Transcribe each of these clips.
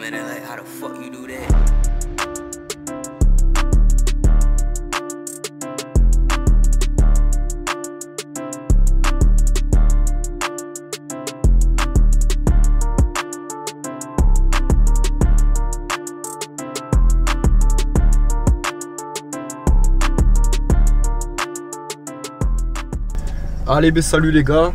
minute, like how the fuck you do that? Allez, ben salut les gars,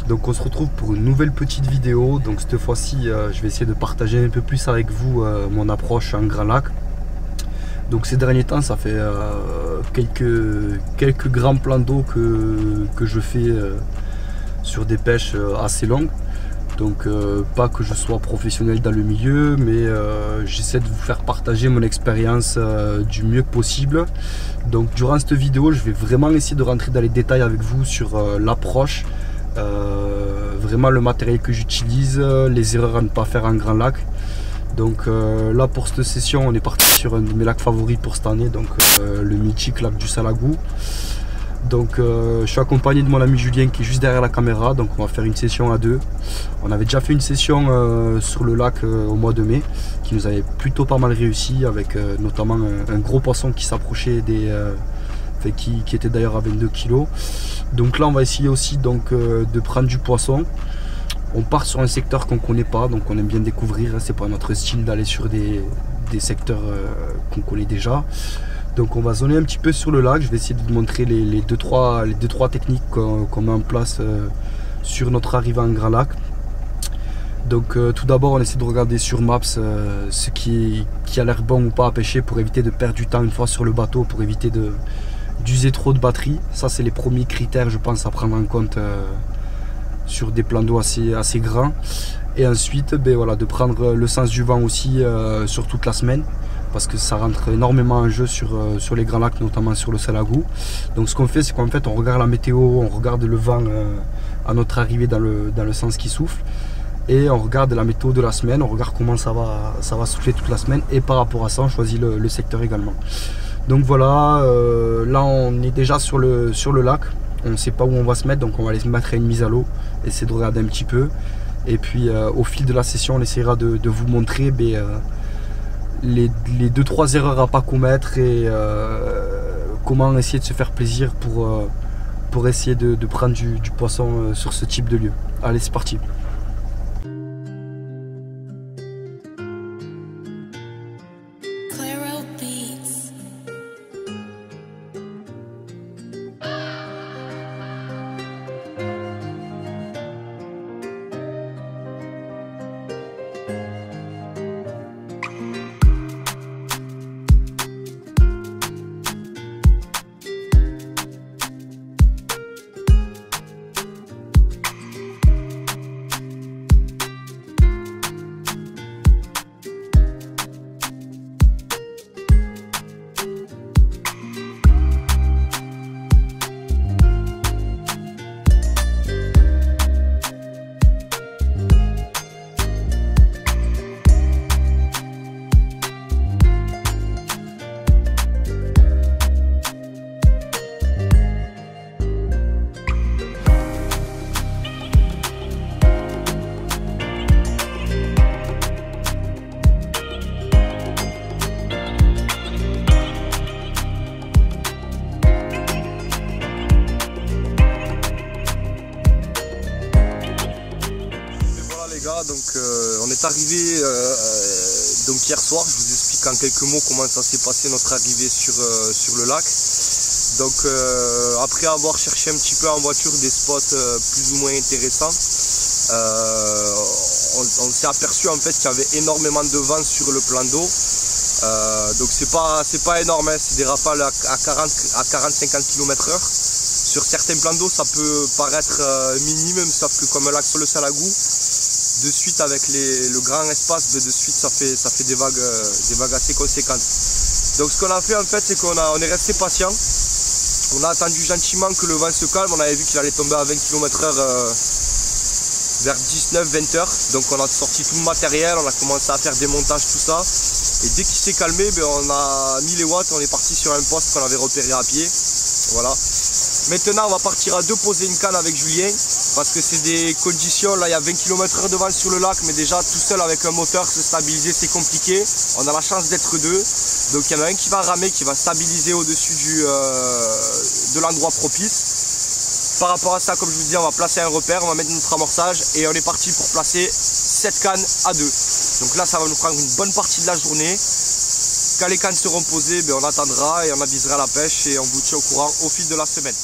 donc on se retrouve pour une nouvelle petite vidéo. Donc cette fois-ci je vais essayer de partager un peu plus avec vous mon approche en Grand Lac. Donc ces derniers temps ça fait quelques grands plans d'eau que je fais sur des pêches assez longues. Donc pas que je sois professionnel dans le milieu, mais j'essaie de vous faire partager mon expérience du mieux que possible. Donc durant cette vidéo, je vais vraiment essayer de rentrer dans les détails avec vous sur l'approche, vraiment le matériel que j'utilise, les erreurs à ne pas faire en Grand Lac. Donc là pour cette session, on est parti sur un de mes lacs favoris pour cette année, donc le mythique lac du Salagou. Donc je suis accompagné de mon ami Julien qui est juste derrière la caméra, donc on va faire une session à deux. On avait déjà fait une session sur le lac au mois de mai qui nous avait plutôt pas mal réussi, avec notamment un gros poisson qui s'approchait qui était d'ailleurs à 22 kg. Donc là on va essayer aussi de prendre du poisson. On part sur un secteur qu'on ne connaît pas, donc on aime bien découvrir, c'est pas notre style d'aller sur des secteurs qu'on connaît déjà. Donc on va zoner un petit peu sur le lac. Je vais essayer de vous montrer les deux trois techniques qu'on met en place sur notre arrivée en Grand Lac. Donc tout d'abord on essaie de regarder sur Maps ce qui a l'air bon ou pas à pêcher, pour éviter de perdre du temps une fois sur le bateau, pour éviter d'user trop de batterie. Ça c'est les premiers critères je pense à prendre en compte sur des plans d'eau assez grands. Et ensuite voilà, de prendre le sens du vent aussi sur toute la semaine, parce que ça rentre énormément en jeu sur les grands lacs, notamment sur le Salagou. Donc ce qu'on fait, c'est qu'en fait on regarde la météo, on regarde le vent à notre arrivée dans le sens qui souffle, et on regarde la météo de la semaine, on regarde comment ça va souffler toute la semaine, et par rapport à ça on choisit le secteur également. Donc voilà, là on est déjà sur le lac, on ne sait pas où on va se mettre, donc on va aller se mettre à une mise à l'eau, essayer de regarder un petit peu, et puis au fil de la session on essaiera de vous montrer les 2-3 erreurs à pas commettre, et comment essayer de se faire plaisir pour essayer de prendre du poisson sur ce type de lieu. Allez, c'est parti. Donc on est arrivé donc hier soir. Je vous explique en quelques mots comment ça s'est passé notre arrivée sur le lac. Donc après avoir cherché un petit peu en voiture des spots plus ou moins intéressants, on s'est aperçu en fait qu'il y avait énormément de vent sur le plan d'eau. Donc c'est pas énorme, hein, c'est des rafales à 40-50 km/h. Sur certains plans d'eau ça peut paraître minime, sauf que comme un lac sur le Salagou, de suite avec le grand espace, de suite ça fait des vagues assez conséquentes. Donc ce qu'on a fait en fait, c'est qu'on est resté patient. On a attendu gentiment que le vent se calme. On avait vu qu'il allait tomber à 20 km/h vers 19-20 heures. Donc on a sorti tout le matériel, on a commencé à faire des montages, tout ça. Et dès qu'il s'est calmé, on a mis les watts, on est parti sur un poste qu'on avait repéré à pied. Voilà. Maintenant on va partir à deux poser une canne avec Julien. parce que c'est des conditions, là il y a 20 km/h de vent sur le lac, mais déjà tout seul avec un moteur se stabiliser c'est compliqué. On a la chance d'être deux, donc il y en a un qui va ramer, qui va stabiliser au-dessus de l'endroit propice. Par rapport à ça, comme je vous dis, on va placer un repère, on va mettre notre amorçage et on est parti pour placer 7 cannes à 2. Donc là ça va nous prendre une bonne partie de la journée. Quand les cannes seront posées, on attendra et on avisera la pêche et on vous tient au courant au fil de la semaine.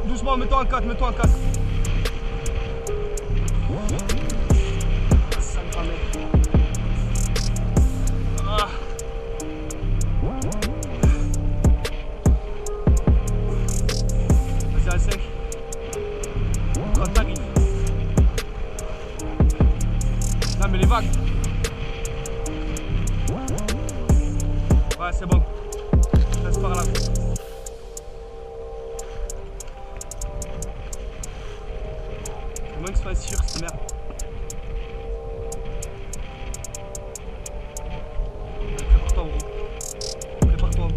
Doucement, mets-toi en 4, mets-toi en 4. Ah. Vas-y, à 5. Quand t'arrives. Non, mais les vagues. Ouais, c'est bon. Laisse par là. Au moins que ce soit sûr, c'est merde. Prépare-toi en gros. Prépare-toi en gros.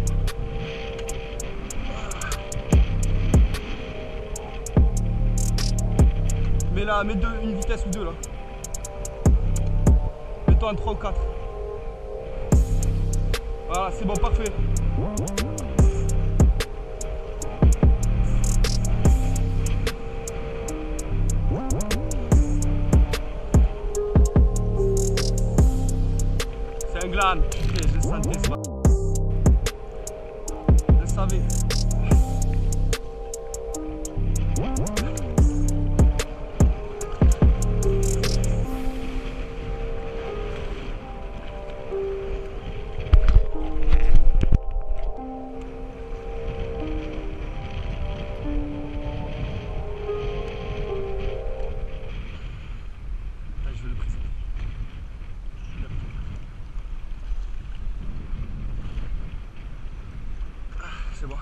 Mets là, mets une vitesse ou deux là. Mets-toi en 3 ou 4. Voilà, c'est bon, parfait. C'est un glane, putain, je le sentais, c'est pas... Je le savais. Je vais le présenter. C'est bon.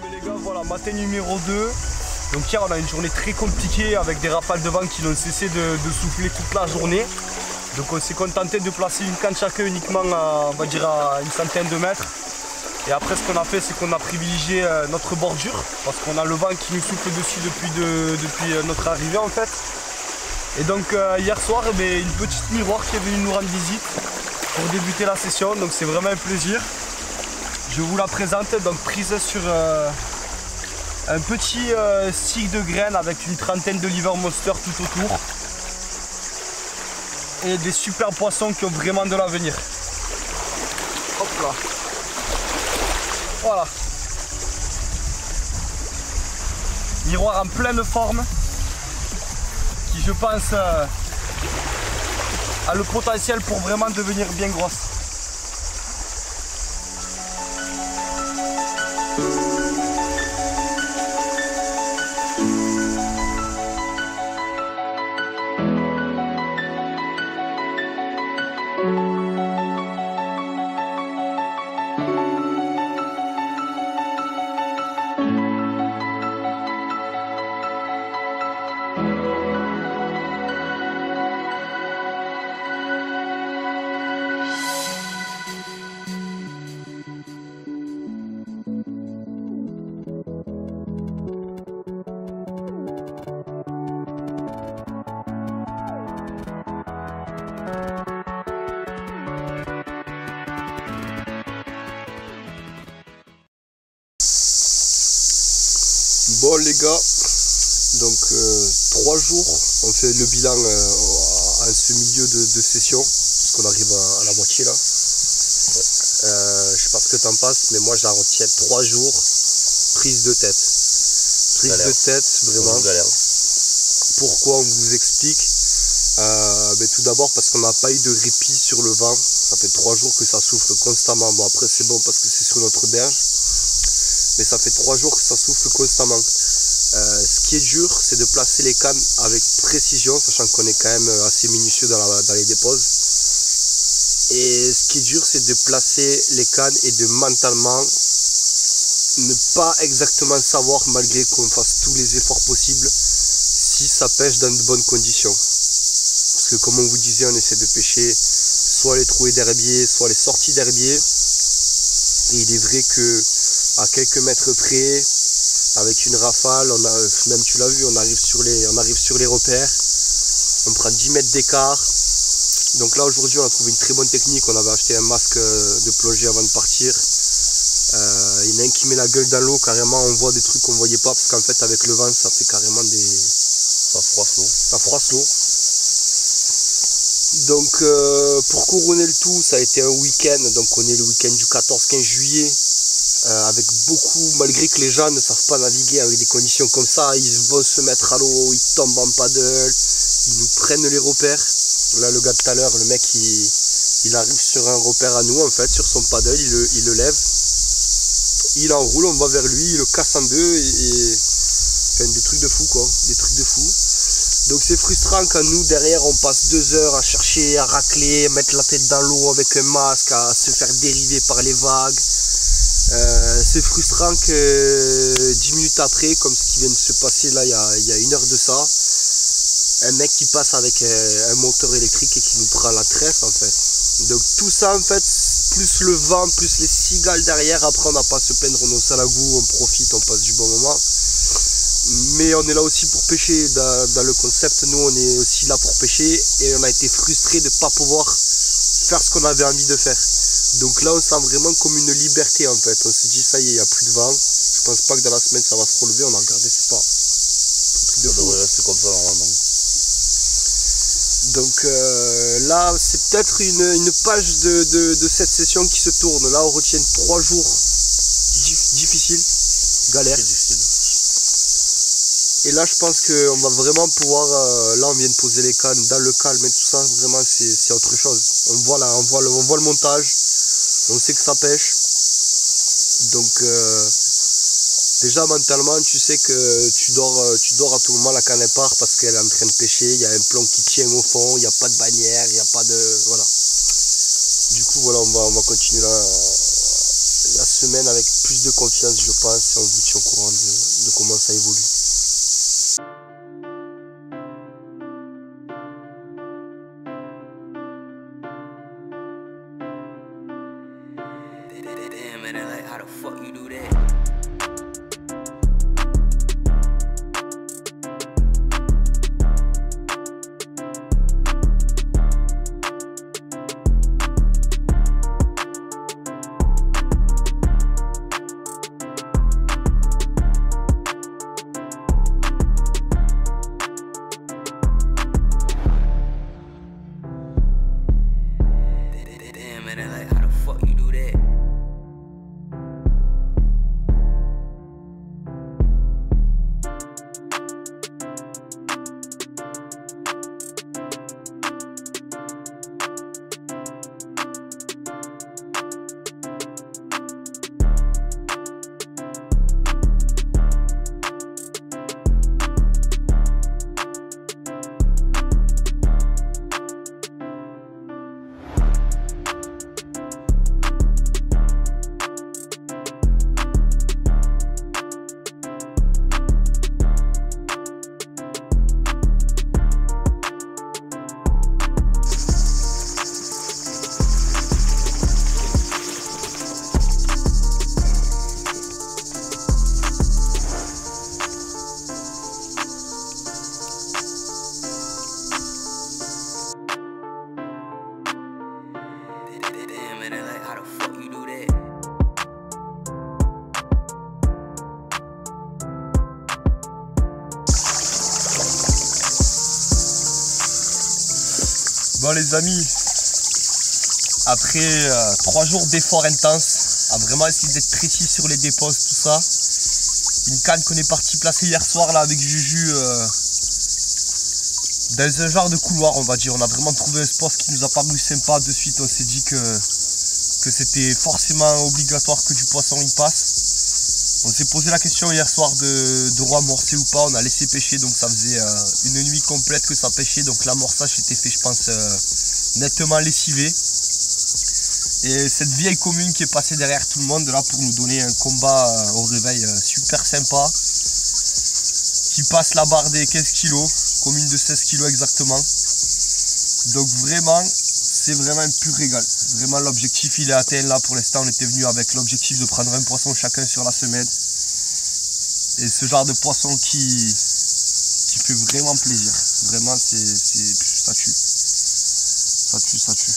Mais les gars, voilà, matin numéro 2. Donc hier on a une journée très compliquée avec des rafales de vent qui n'ont cessé de souffler toute la journée. Donc on s'est contenté de placer une canne chacun uniquement à, on va dire à une centaine de mètres. Et après ce qu'on a fait, c'est qu'on a privilégié notre bordure parce qu'on a le vent qui nous souffle dessus depuis notre arrivée en fait. Et donc hier soir, une petite miroir qui est venue nous rendre visite pour débuter la session, donc c'est vraiment un plaisir. Je vous la présente, donc prise sur un petit stick de graines avec une trentaine de liver monster tout autour. Et des super poissons qui ont vraiment de l'avenir. Hop là. Voilà. Miroir en pleine forme qui je pense a le potentiel pour vraiment devenir bien grosse. Bon les gars, donc 3 jours, on fait le bilan à ce milieu de session, parce qu'on arrive à la moitié là. Je sais pas ce que t'en penses, mais moi j'en retiens 3 jours, prise de tête. Prise galère. De tête, vraiment. Galère. Pourquoi on vous explique tout d'abord parce qu'on n'a pas eu de répit sur le vent, ça fait 3 jours que ça souffle constamment. Bon après c'est bon parce que c'est sur notre berge. Mais ça fait 3 jours que ça souffle constamment. Ce qui est dur, c'est de placer les cannes avec précision, sachant qu'on est quand même assez minutieux dans les déposes. Et ce qui est dur, c'est de placer les cannes et de mentalement ne pas exactement savoir, malgré qu'on fasse tous les efforts possibles, si ça pêche dans de bonnes conditions. Parce que comme on vous disait, on essaie de pêcher soit les trouées d'herbier, soit les sorties d'herbier. Et il est vrai que à quelques mètres près, avec une rafale, même tu l'as vu, on arrive sur les repères, on prend 10 mètres d'écart. Donc là aujourd'hui on a trouvé une très bonne technique, on avait acheté un masque de plongée avant de partir. Il y en a un qui met la gueule dans l'eau, carrément on voit des trucs qu'on ne voyait pas, parce qu'en fait avec le vent ça fait carrément des... Ça froisse l'eau. Ça froisse l'eau. Donc pour couronner le tout, ça a été un week-end, donc on est le week-end du 14-15 juillet. Avec beaucoup, malgré que les gens ne savent pas naviguer avec des conditions comme ça, ils vont se mettre à l'eau, ils tombent en paddle, ils nous prennent les repères. Là le gars de tout à l'heure, le mec il arrive sur un repère à nous en fait, sur son paddle, il le lève, il enroule, on va vers lui, il le casse en deux et enfin, des trucs de fou quoi, des trucs de fou. Donc c'est frustrant quand nous derrière on passe 2 heures à chercher, à racler, à mettre la tête dans l'eau avec un masque, à se faire dériver par les vagues. C'est frustrant que 10 minutes après, comme ce qui vient de se passer là il y a 1 heure de ça, un mec qui passe avec un moteur électrique et qui nous prend la treffe en fait. Donc tout ça en fait, plus le vent, plus les cigales derrière, après on n'a pas à se plaindre, on est au Salagou, on profite, on passe du bon moment. Mais on est là aussi pour pêcher, dans le concept, nous on est aussi là pour pêcher et on a été frustrés de ne pas pouvoir faire ce qu'on avait envie de faire. Donc là on sent vraiment comme une liberté en fait, on se dit ça y est, il n'y a plus de vent, je pense pas que dans la semaine ça va se relever, on a regardé, c'est pas un truc de fou. Ça devrait rester comme ça normalement. Donc là c'est peut-être une page de cette session qui se tourne, là on retient 3 jours difficiles, galère. Et là je pense qu'on va vraiment pouvoir, là on vient de poser les cannes dans le calme et tout ça, vraiment c'est autre chose. On voit le montage, on sait que ça pêche. Donc déjà mentalement tu sais que tu dors à tout moment, la canne part parce qu'elle est en train de pêcher, il y a un plomb qui tient au fond, il n'y a pas de bannière, il n'y a pas de... Voilà. Du coup voilà, on va continuer la semaine avec plus de confiance je pense et on vous tient au courant de comment ça évolue. Damn, man, like, how the fuck you do that? Damn, man, like, how the fuck you do that? Damn, man, like, how the fuck you do that? Bon les amis, après 3 jours d'efforts intenses, à vraiment essayer d'être précis sur les déposes, tout ça, une canne qu'on est parti placer hier soir là avec Juju dans un genre de couloir, on va dire. On a vraiment trouvé un spot qui nous a paru sympa. De suite on s'est dit que c'était forcément obligatoire que du poisson y passe. On s'est posé la question hier soir de remorcer ou pas. On a laissé pêcher, donc ça faisait une nuit complète que ça pêchait, donc l'amorçage était fait, je pense, nettement lessivé. Et cette vieille commune qui est passée derrière tout le monde là pour nous donner un combat au réveil super sympa, qui passe la barre des 15 kg, commune de 16 kg exactement. Donc vraiment, c'est vraiment un pur régal. Vraiment l'objectif il est atteint là. Pour l'instant on était venu avec l'objectif de prendre un poisson chacun sur la semaine. Et ce genre de poisson qui fait vraiment plaisir. Vraiment ça tue. Ça tue, ça tue.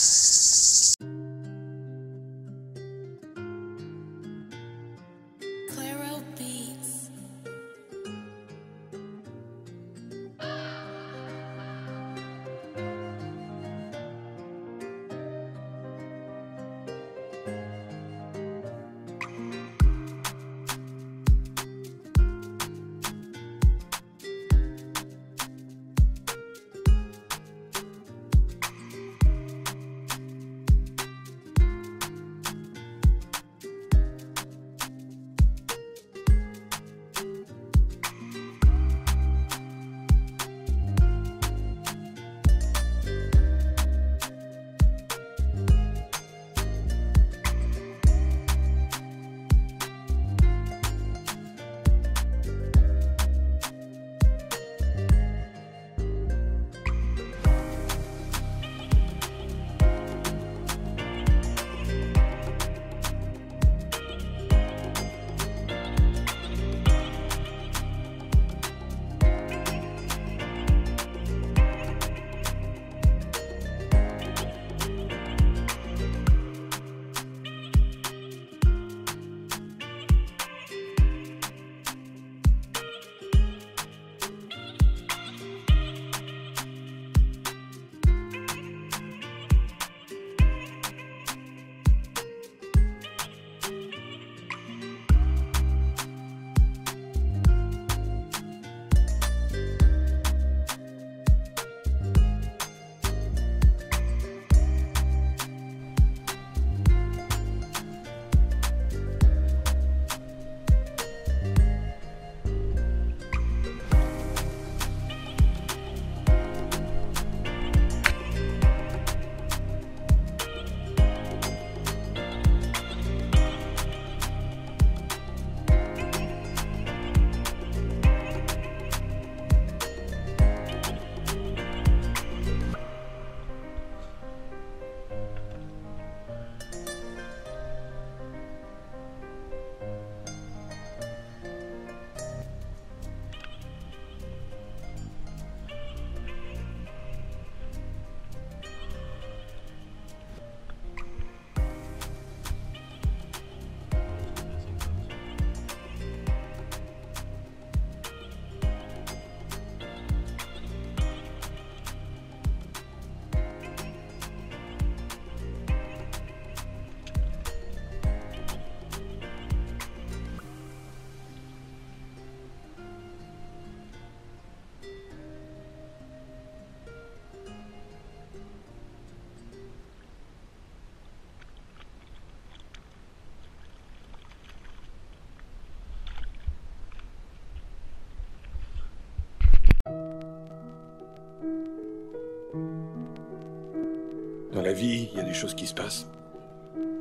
la vie, il y a des choses qui se passent.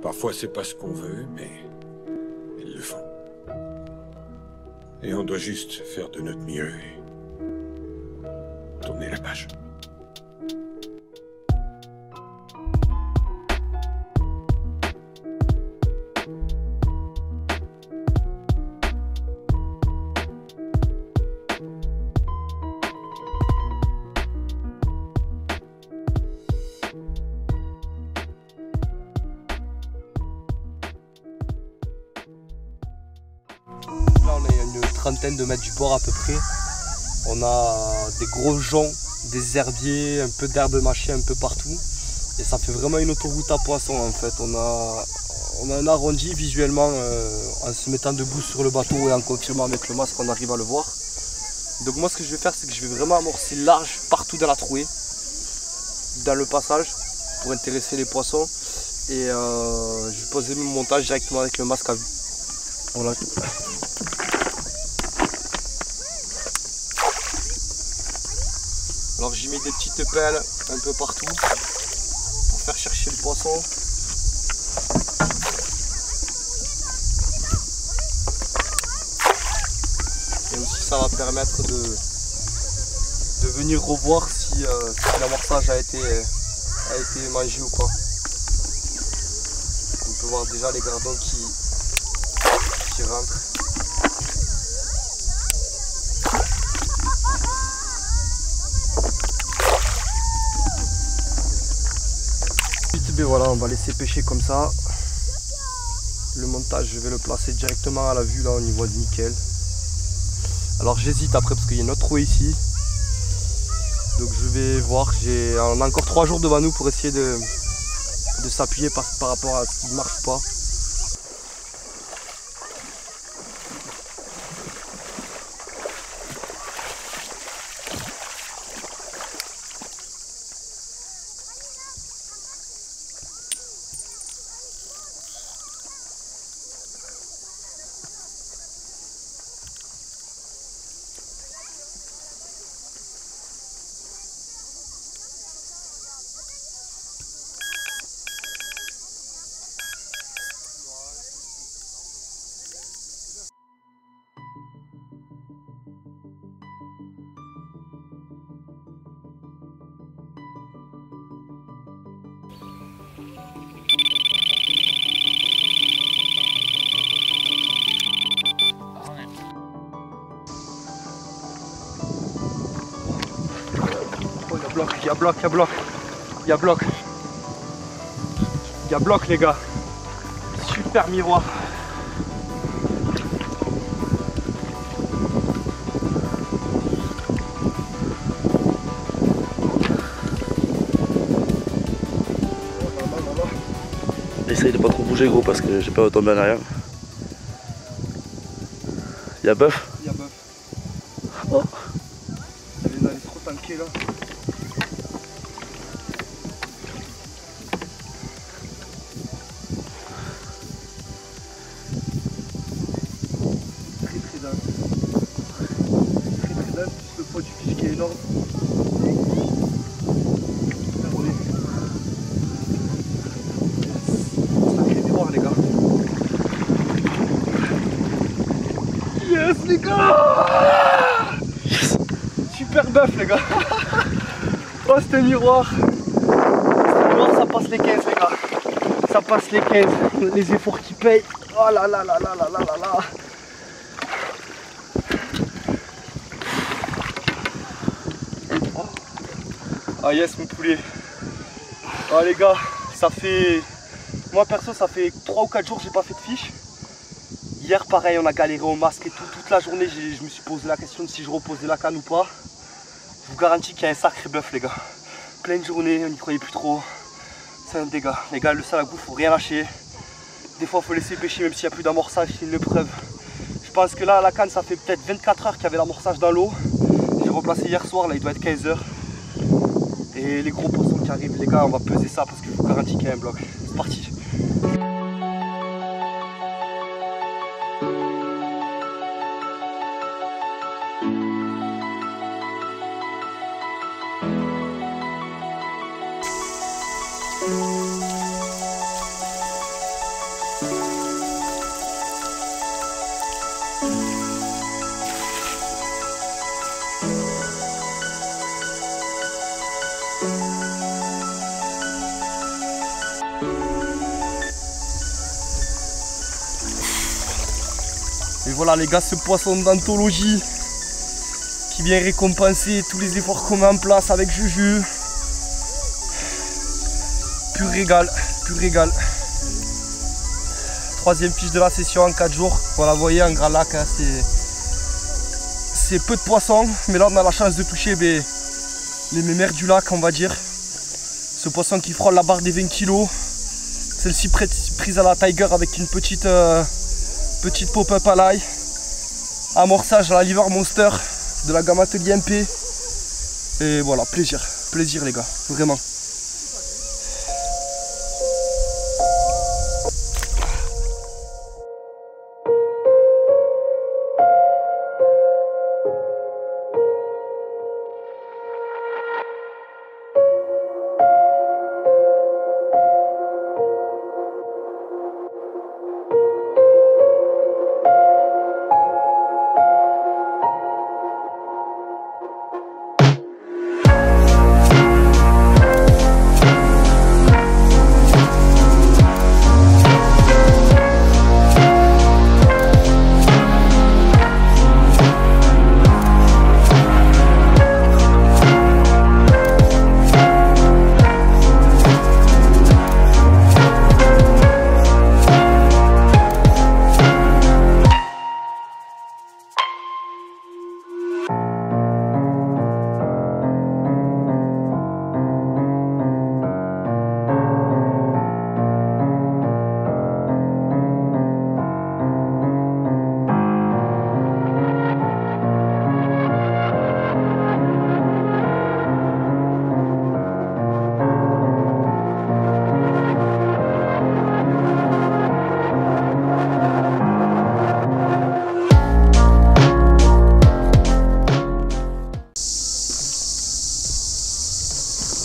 Parfois, c'est pas ce qu'on veut, mais elles le font. Et on doit juste faire de notre mieux et tourner la page. Là on est à une trentaine de mètres du bord à peu près. On a des gros joncs, des herbiers, un peu d'herbe mâchée un peu partout. Et ça fait vraiment une autoroute à poissons en fait. On a un arrondi visuellement en se mettant debout sur le bateau et en confirmant avec le masque qu'on arrive à le voir. Donc moi ce que je vais faire c'est que je vais vraiment amorcer large partout dans la trouée, dans le passage, pour intéresser les poissons. Et je vais poser mon montage directement avec le masque à vue. Voilà. Alors j'y mets des petites pelles un peu partout pour faire chercher le poisson. Et aussi ça va permettre de venir revoir si l'amorçage a été mangé ou pas. On peut voir déjà les gardons qui rentrent. Voilà, on va laisser pêcher comme ça. Le montage, je vais le placer directement à la vue, là on y voit nickel. Alors j'hésite après parce qu'il y a une autre trouée ici. Donc je vais voir, on a encore 3 jours devant nous pour essayer de s'appuyer par rapport à ce qui ne marche pas. Il y a bloc, les gars. Super miroir. Essaye de pas trop bouger gros parce que j'ai peur de tomber en arrière. Il y a bœuf. Il y a bœuf. Oh. Elle est trop tankée là. Très dense. Très dense, le poids du fiche qui est énorme. Sacré miroir les gars. Yes les gars. Yes. Super bœuf les gars. Oh c'était miroir. Ça passe les 15 les gars. Ça passe les 15. Les efforts qui payent. Oh là là là là là là là là. Oh. Ah yes mon poulet. Oh les gars, ça fait... Moi perso ça fait 3 ou 4 jours que j'ai pas fait de fiche. Hier pareil on a galéré au masque et tout. Toute la journée je me suis posé la question de si je reposais la canne ou pas. Je vous garantis qu'il y a un sacré bœuf les gars. Pleine journée, on n'y croyait plus trop. C'est un dégât. Les gars, le sale à goût, faut rien lâcher. Des fois, faut laisser pêcher même s'il n'y a plus d'amorçage, c'est une épreuve. Je pense que là, à la canne, ça fait peut-être 24 heures qu'il y avait l'amorçage dans l'eau. J'ai replacé hier soir, là, il doit être 15 heures. Et les gros poissons qui arrivent, les gars, on va peser ça parce que je vous garantis qu'il y a un bloc. C'est parti. Voilà les gars, ce poisson d'anthologie qui vient récompenser tous les efforts qu'on met en place avec Juju. Pur régal, pur régal. Troisième fiche de la session en 4 jours. Voilà, vous voyez, un grand lac, hein, c'est peu de poissons. Mais là, on a la chance de toucher les mémères du lac, on va dire. Ce poisson qui frôle la barre des 20 kg. Celle-ci prise à la Tiger avec une petite pop-up à l'ail. Amorçage à la Liver Monster de la gamme Atelier MP. Et voilà, plaisir les gars, vraiment.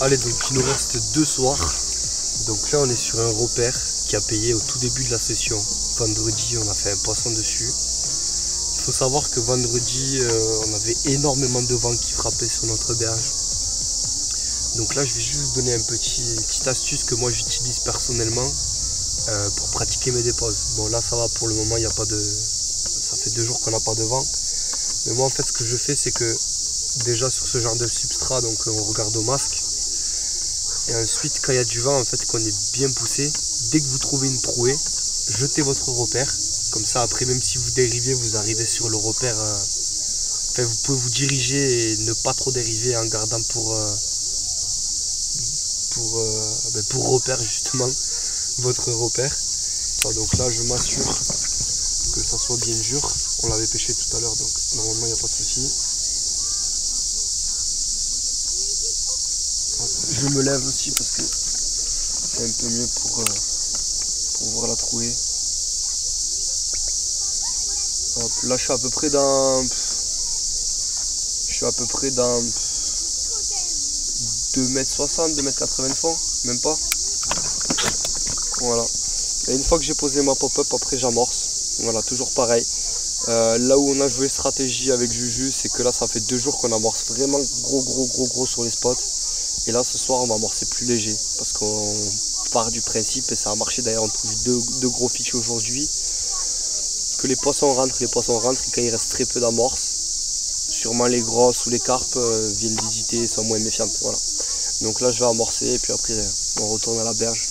Allez, donc il nous reste 2 soirs. Donc là on est sur un repère qui a payé au tout début de la session. Vendredi on a fait un poisson dessus. Il faut savoir que vendredi on avait énormément de vent qui frappait sur notre berge. Donc là je vais juste vous donner une petite astuce que moi j'utilise personnellement pour pratiquer mes déposes. Bon là ça va pour le moment, il n'y a pas de. Ça fait 2 jours qu'on n'a pas de vent. Mais moi en fait ce que je fais c'est que déjà sur ce genre de substrat, donc on regarde au masque. Et ensuite, quand il y a du vent, en fait, qu'on est bien poussé, dès que vous trouvez une trouée, jetez votre repère. Comme ça, après, même si vous dérivez, vous arrivez sur le repère. Enfin, vous pouvez vous diriger et ne pas trop dériver en gardant pour repère, justement, votre repère. Enfin, donc là, je m'assure que ça soit bien dur. On l'avait pêché tout à l'heure, donc normalement, il n'y a pas de souci. Je me lève aussi parce que c'est un peu mieux pour voir la trouée. Hop, là je suis à peu près dans 2,60 m, 2,80 m de fond, même pas. Voilà. Et une fois que j'ai posé ma pop-up, après j'amorce. Voilà, toujours pareil. Là où on a joué stratégie avec Juju, c'est que là ça fait 2 jours qu'on amorce vraiment gros sur les spots. Et là ce soir on va amorcer plus léger parce qu'on part du principe, et ça a marché d'ailleurs, on trouve deux gros fiches aujourd'hui, que les poissons rentrent et quand il reste très peu d'amorces, sûrement les grosses ou les carpes viennent visiter, sont moins méfiantes. Voilà. Donc là je vais amorcer et puis après on retourne à la berge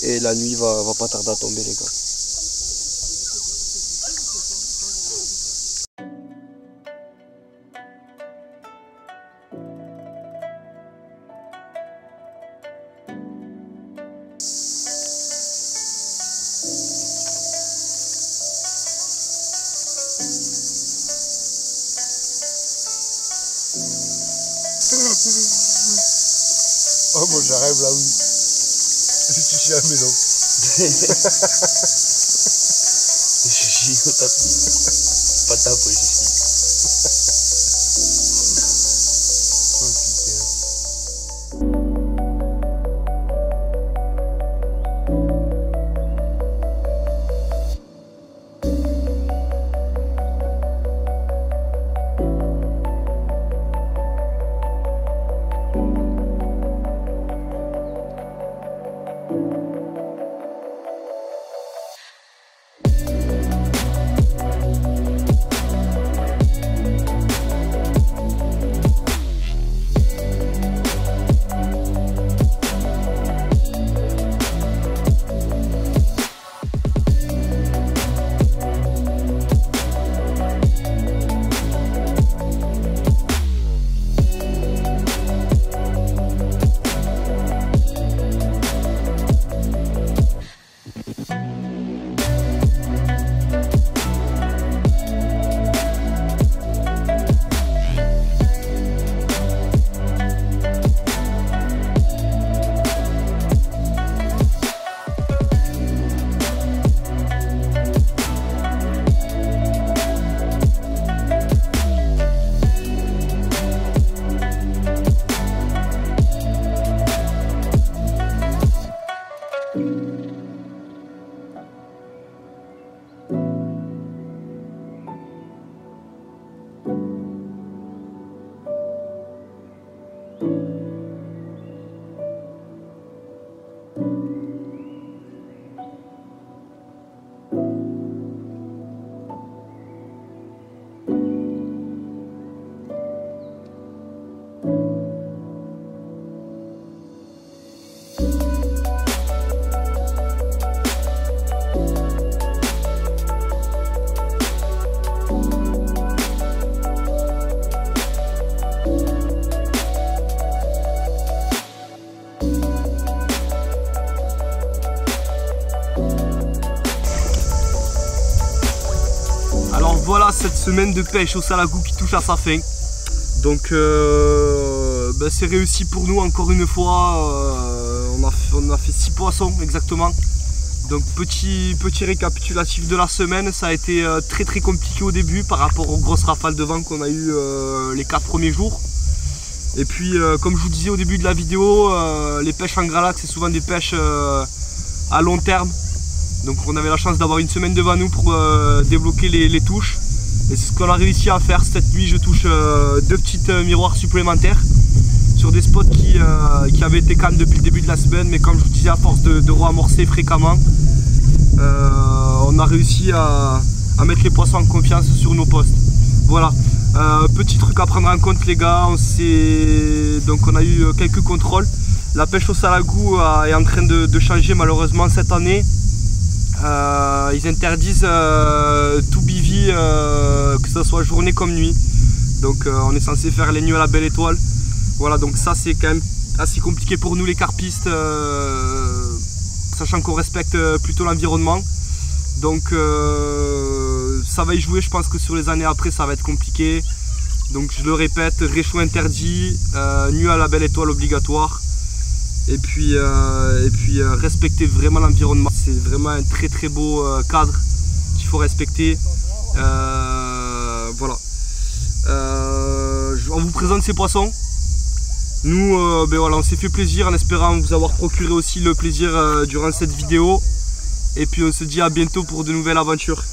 et la nuit va pas tarder à tomber les gars. Oh bon, j'arrive là, oui. Je suis à la maison. Je suis au tapis. Pas de tapis, je suis. Alors voilà cette semaine de pêche au salagou qui touche à sa fin. Donc c'est réussi pour nous encore une fois. On a fait 6 poissons exactement. Donc petit récapitulatif de la semaine. Ça a été très compliqué au début par rapport aux grosses rafales de vent qu'on a eu les 4 premiers jours. Et puis comme je vous disais au début de la vidéo, les pêches en grand lac c'est souvent des pêches à long terme. Donc on avait la chance d'avoir une semaine devant nous pour débloquer les touches. Et c'est ce qu'on a réussi à faire cette nuit. Je touche 2 petites miroirs supplémentaires sur des spots qui avaient été calmes depuis le début de la semaine. Mais comme je vous disais, à force de re-amorcer fréquemment, on a réussi à mettre les poissons en confiance sur nos postes. Voilà, petit truc à prendre en compte les gars, donc on a eu quelques contrôles. La pêche au salagou est en train de changer malheureusement cette année. Ils interdisent tout bivy, que ce soit journée comme nuit. Donc on est censé faire les nuits à la belle étoile. Voilà, donc ça c'est quand même assez compliqué pour nous les carpistes, sachant qu'on respecte plutôt l'environnement. Donc ça va y jouer, je pense que sur les années après ça va être compliqué. Donc je le répète, réchaud interdit, nuit à la belle étoile obligatoire. Et puis respecter vraiment l'environnement. C'est vraiment un très beau cadre qu'il faut respecter. Voilà. On vous présente ces poissons. Nous, voilà, on s'est fait plaisir en espérant vous avoir procuré aussi le plaisir durant cette vidéo. Et puis on se dit à bientôt pour de nouvelles aventures.